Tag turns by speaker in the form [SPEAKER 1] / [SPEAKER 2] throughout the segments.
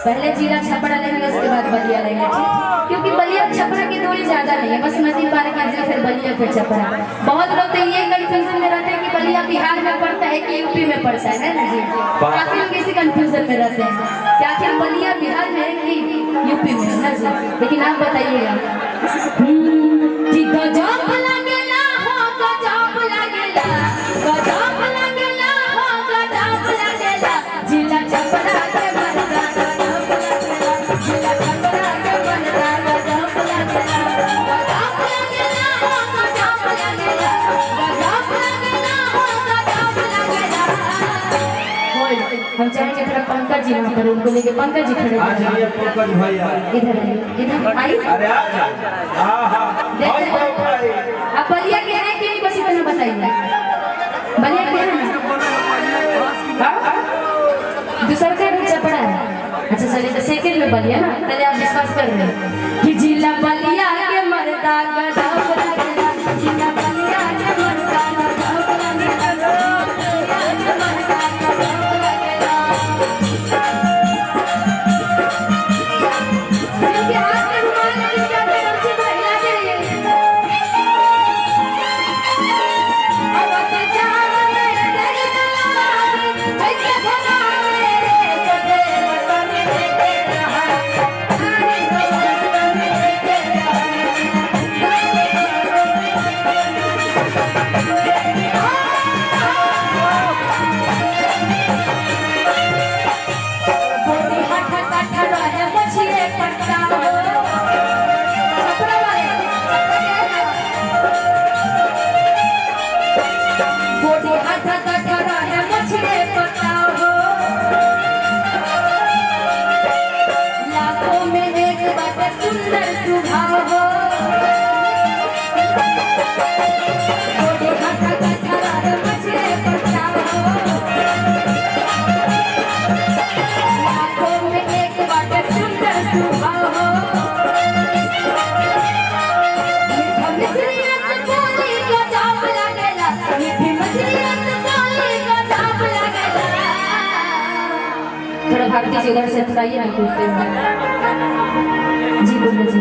[SPEAKER 1] पहले जिला छपरा लेंगे उसके बाद बलिया लेंगे, ठीक? क्योंकि बलिया छपरा की दूरी ज्यादा नहीं है, बस नदी पार कीजिए फिर बलिया फिर छपरा। बहुत लोग तो ये कंफ्यूजन में रहते हैं कि बलिया बिहार में पड़ता है कि यूपी में पड़ता है ना जी। काफी लोग इसी कंफ्यूजन में रहते हैं कि आखिर बलिया बिहार में है कि यूपी में है ना जी। लेकिन आप बताइएगा हम चाहेंगे थोड़ा पंकज जी वहाँ पर उनको लेके पंकज जी खड़े हैं।
[SPEAKER 2] पंकज भैया
[SPEAKER 1] इधर आइए।
[SPEAKER 2] अरे
[SPEAKER 1] आप बलिया के हैं कि नहीं, बस इतना बताइए। बलिया के हैं दूसरा का भी छपड़ा है। अच्छा चलिए तो सेकंड में बलिया ना, पहले आप विश्वास कर रहे हैं कि जिला बलिया के मर्दा गधा जिला बलिया के मर्दा भारती जी उधर से थोड़ा ये बोलते हैं जी। बोलो जी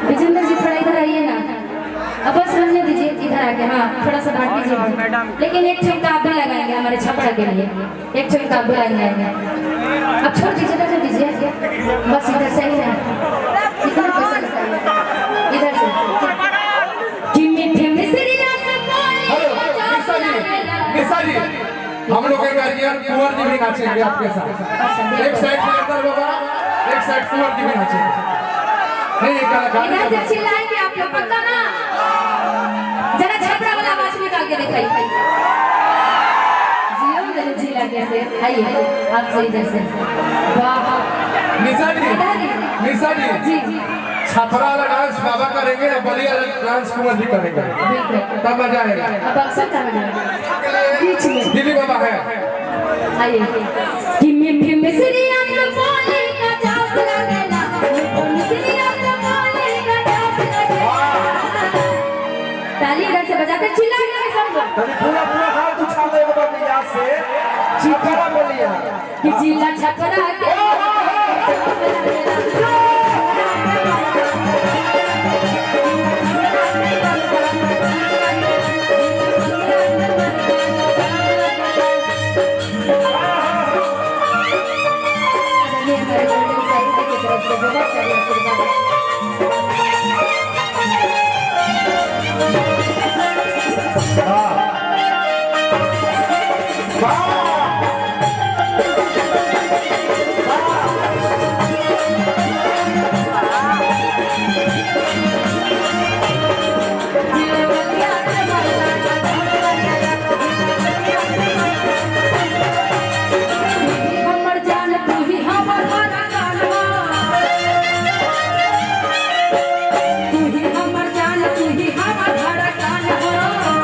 [SPEAKER 1] विजेंद्र जी थोड़ा इधर आइए ना। अब बस रहने दीजिए, इधर आके हाँ थोड़ा सा भारती जी। लेकिन एक ठुमका आप भी लगाएंगे हमारे छपरा के लिए, एक ठुमका आप भी लगाएंगे। अब छोड़ दीजिए, रहने दीजिए, बस इधर से ही है। इतना पैसा इधर से
[SPEAKER 2] हम लोग एक गार्जियन कुंवर जी भी नाचेंगे आपके साथ। एक साइड में अंदर होगा, एक साइड कुंवर जी भी नाचेंगे। नहीं
[SPEAKER 1] इधर से चिल्लाएंगे आप लोग, पता ना जरा छपरा वाला आवाज में गा के दिखाइए। जियो मेरे जिला कैसे आइए आप से इधर से। वाह
[SPEAKER 2] निशा जी छपरा वाला डांस बाबा करेंगे, बलिया डांस कुंवर जी करेंगे, तब मजा आएगा।
[SPEAKER 1] अब अक्सर बीच में
[SPEAKER 2] दिल्ली बाबा है।
[SPEAKER 1] आइए कि मीठी मिसरिया से बोले का जाप लगेला, मिसरिया से बोले का जाप लगेला। ताली इधर से बजाते चिल्ला के सब लोग
[SPEAKER 2] तभी पूरा हाथ उठा दे बाबा याद से छपरा बोलिया
[SPEAKER 1] कि जिला छपरा के तू ही हमर जान तू ही हमर धड़कन हो।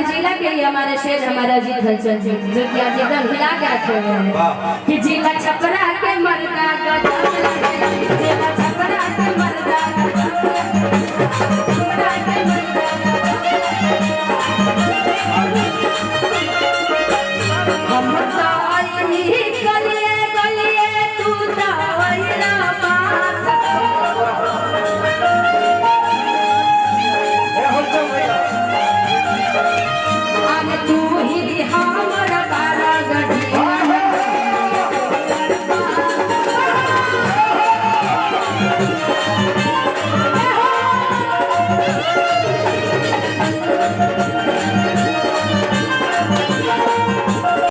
[SPEAKER 1] जिला के ही हमारे शेर हमारा अजीत हलचल जी जो कि आज एकदम हिला के रखे हुए हैं कि जिला छपरा के मर्दा गजब लगे, जिला छपरा के मर्दा गजब लगे, छपरा